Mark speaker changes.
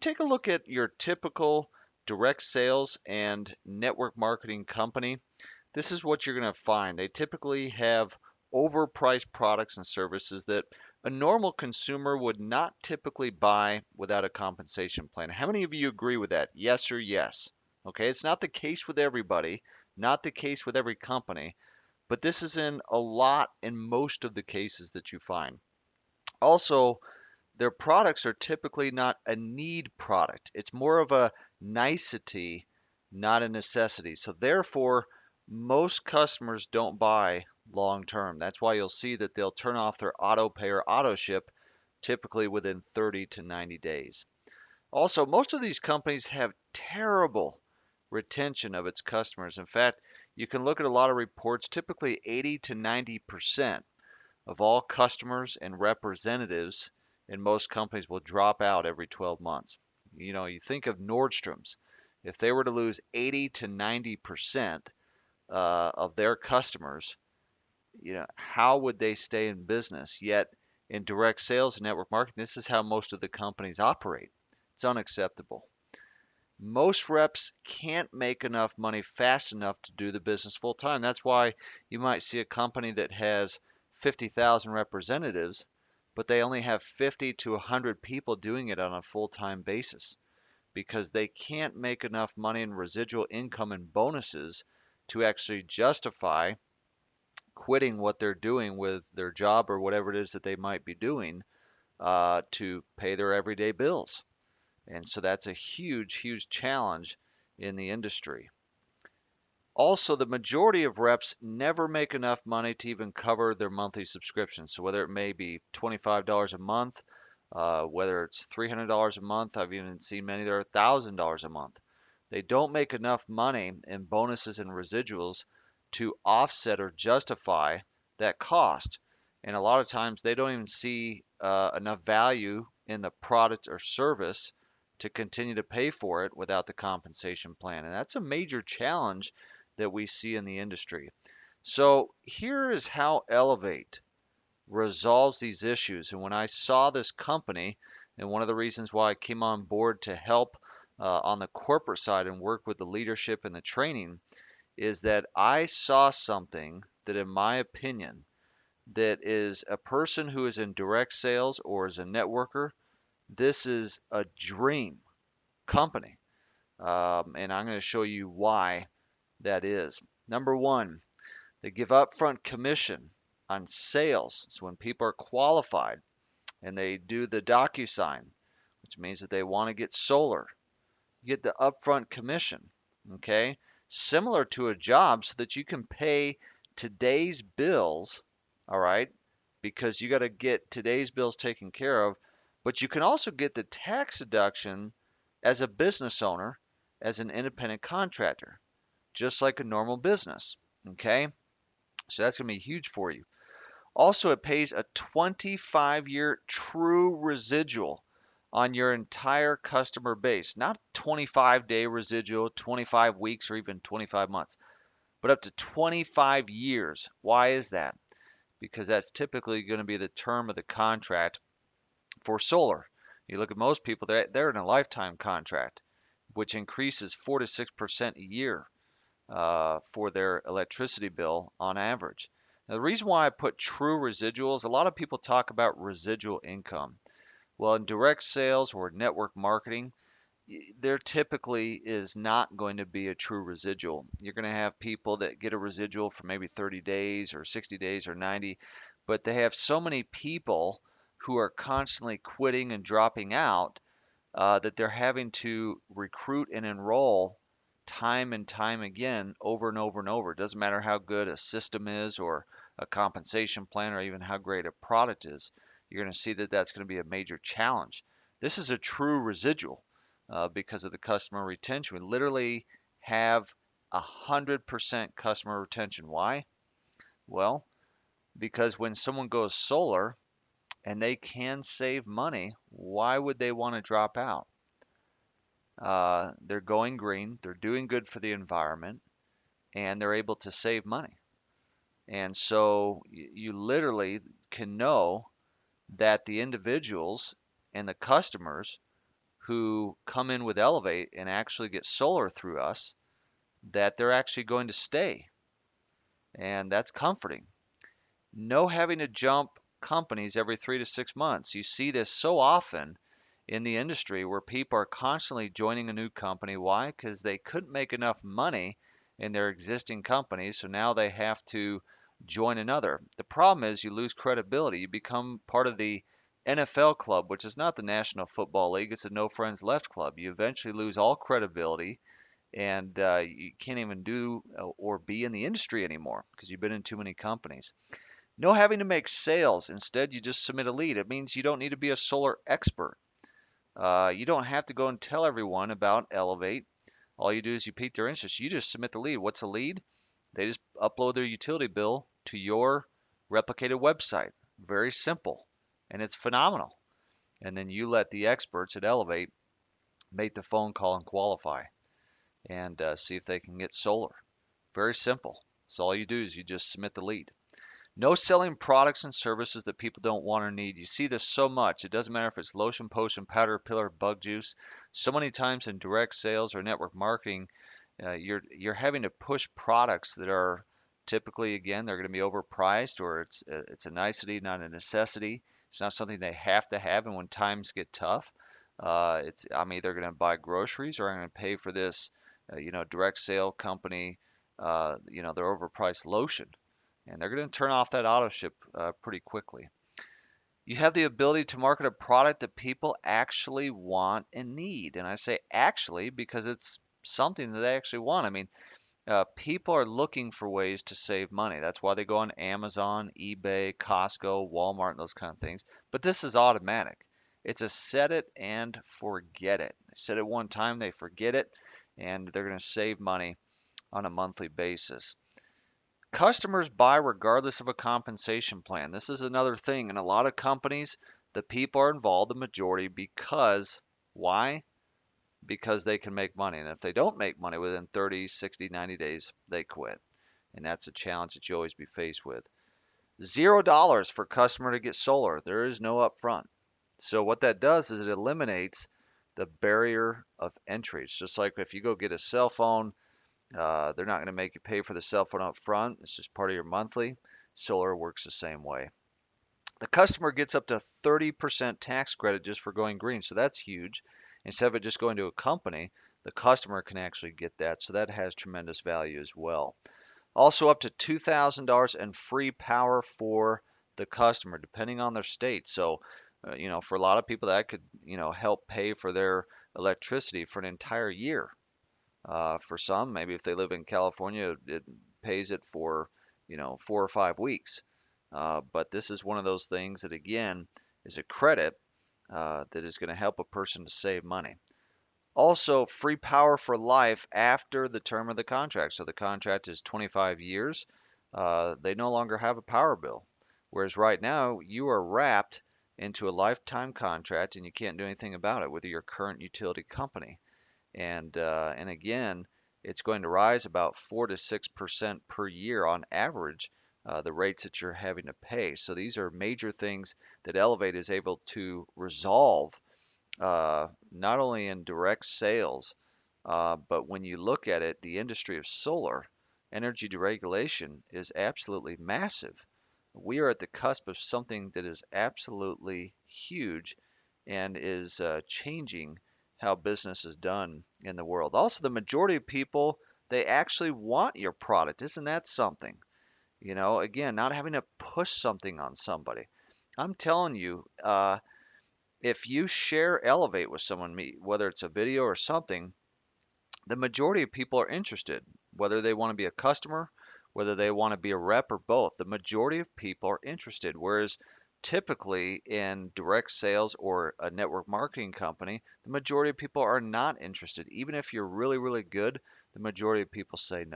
Speaker 1: take a look at your typical direct sales and network marketing company, this is what you're going to find. They typically have overpriced products and services that a normal consumer would not typically buy without a compensation plan. How many of you agree with that? Yes or yes? Okay, it's not the case with everybody, not the case with every company, but this is in most of the cases that you find. Also, their products are typically not a need product. It's more of a nicety, not a necessity. So therefore, most customers don't buy long term. That's why you'll see that they'll turn off their auto pay or auto ship typically within 30 to 90 days. Also, most of these companies have terrible retention of its customers. In fact, you can look at a lot of reports, typically 80 to 90% of all customers and representatives in most companies will drop out every 12 months. You know, you think of Nordstrom's. If they were to lose 80 to 90% of their customers, how would they stay in business? Yet in direct sales and network marketing, this is how most of the companies operate. It's unacceptable. Most reps can't make enough money fast enough to do the business full time. That's why you might see a company that has 50,000 representatives, but they only have 50 to 100 people doing it on a full time basis because they can't make enough money in residual income and bonuses to actually justify quitting what they're doing with their job or whatever it is that they might be doing to pay their everyday bills. And so that's a huge, huge challenge in the industry. Also, the majority of reps never make enough money to even cover their monthly subscription. So whether it may be $25 a month, whether it's $300 a month, I've even seen many that are $1,000 a month. They don't make enough money in bonuses and residuals to offset or justify that cost. And a lot of times they don't even see enough value in the product or service to continue to pay for it without the compensation plan. And that's a major challenge that we see in the industry. So here is how Elevate resolves these issues. And when I saw this company, and one of the reasons why I came on board to help on the corporate side and work with the leadership and the training, is that I saw something that, in my opinion, that is a person who is in direct sales or is a networker, this is a dream company. And I'm going to show you why that is. Number one, they give upfront commission on sales. So when people are qualified and they do the DocuSign, which means that they want to get solar, you get the upfront commission. Okay, similar to a job, so that you can pay today's bills. All right, because you got to get today's bills taken care of, but you can also get the tax deduction as a business owner, as an independent contractor, just like a normal business. Okay, so that's going to be huge for you. Also, it pays a 25-year true residual on your entire customer base, not 25-day residual, 25 weeks, or even 25 months, but up to 25 years. Why is that? Because that's typically going to be the term of the contract for solar. You look at most people, they're in a lifetime contract, which increases 4 to 6% a year for their electricity bill on average. Now, the reason why I put true residuals, a lot of people talk about residual income. Well, in direct sales or network marketing, there typically is not going to be a true residual. You're going to have people that get a residual for maybe 30 days or 60 days or 90, but they have so many people who are constantly quitting and dropping out that they're having to recruit and enroll time and time again, over and over and over. It doesn't matter how good a system is or a compensation plan or even how great a product is. You're going to see that that's going to be a major challenge. This is a true residual because of the customer retention. We literally have 100% customer retention. Why? Well, because when someone goes solar and they can save money, why would they want to drop out? They're going green, they're doing good for the environment, and they're able to save money. And so you literally can know that the individuals and the customers who come in with Elevate and actually get solar through us, that they're actually going to stay. And that's comforting. No having to jump companies every 3 to 6 months. You see this so often in the industry where people are constantly joining a new company. Why? Because they couldn't make enough money in their existing company, so now they have to join another. The problem is you lose credibility. You become part of the NFL club, which is not the National Football League. It's a no friends left club. You eventually lose all credibility, and you can't even do or be in the industry anymore because you've been in too many companies. No having to make sales. Instead, you just submit a lead. It means you don't need to be a solar expert. You don't have to go and tell everyone about Elevate. All you do is you pique their interest. You just submit the lead. What's a lead? They just upload their utility bill to your replicated website. Very simple, and it's phenomenal. And then you let the experts at Elevate make the phone call and qualify and see if they can get solar. Very simple. So all you do is you just submit the lead. No selling products and services that people don't want or need. You see this so much. It doesn't matter if it's lotion, potion, powder, pillar, bug juice. So many times in direct sales or network marketing, you're having to push products that are typically, again, they're going to be overpriced, or it's a nicety, not a necessity. It's not something they have to have. And when times get tough, I'm either going to buy groceries or I'm going to pay for this, direct sale company, their overpriced lotion, and they're going to turn off that auto ship pretty quickly. You have the ability to market a product that people actually want and need. And I say actually because it's something that they actually want. I mean, people are looking for ways to save money. That's why they go on Amazon, eBay, Costco, Walmart, and those kind of things. But this is automatic. It's a set it and forget it. They set it one time, they forget it, and they're going to save money on a monthly basis. Customers buy regardless of a compensation plan. This is another thing. In a lot of companies, the people are involved, the majority, because why? Because they can make money. And if they don't make money within 30, 60, 90 days, they quit. And that's a challenge that you always be faced with. $0 for customer to get solar. There is no upfront. So what that does is it eliminates the barrier of entry. It's just like if you go get a cell phone, they're not going to make you pay for the cell phone up front. It's just part of your monthly. Solar works the same way. The customer gets up to 30% tax credit just for going green. So that's huge. Instead of it just going to a company, the customer can actually get that. So that has tremendous value as well. Also up to $2,000 in free power for the customer, depending on their state. So, for a lot of people that could, help pay for their electricity for an entire year. For some, maybe if they live in California, it pays it for, 4 or 5 weeks. But this is one of those things that, again, is a credit that is going to help a person to save money. Also, free power for life after the term of the contract. So the contract is 25 years. They no longer have a power bill. Whereas right now, you are wrapped into a lifetime contract and you can't do anything about it with your current utility company. And again, it's going to rise about 4 to 6% per year on average, the rates that you're having to pay. So these are major things that Elevate is able to resolve, not only in direct sales, but when you look at it, the industry of solar energy deregulation is absolutely massive. We are at the cusp of something that is absolutely huge and is changing how business is done in the world. Also, the majority of people, they actually want your product. Isn't that something? Again, not having to push something on somebody. I'm telling you, if you share Elevate with someone, whether it's a video or something, the majority of people are interested, whether they want to be a customer, whether they want to be a rep or both. The majority of people are interested. Whereas typically in direct sales or a network marketing company, the majority of people are not interested. Even if you're really, really good, the majority of people say no.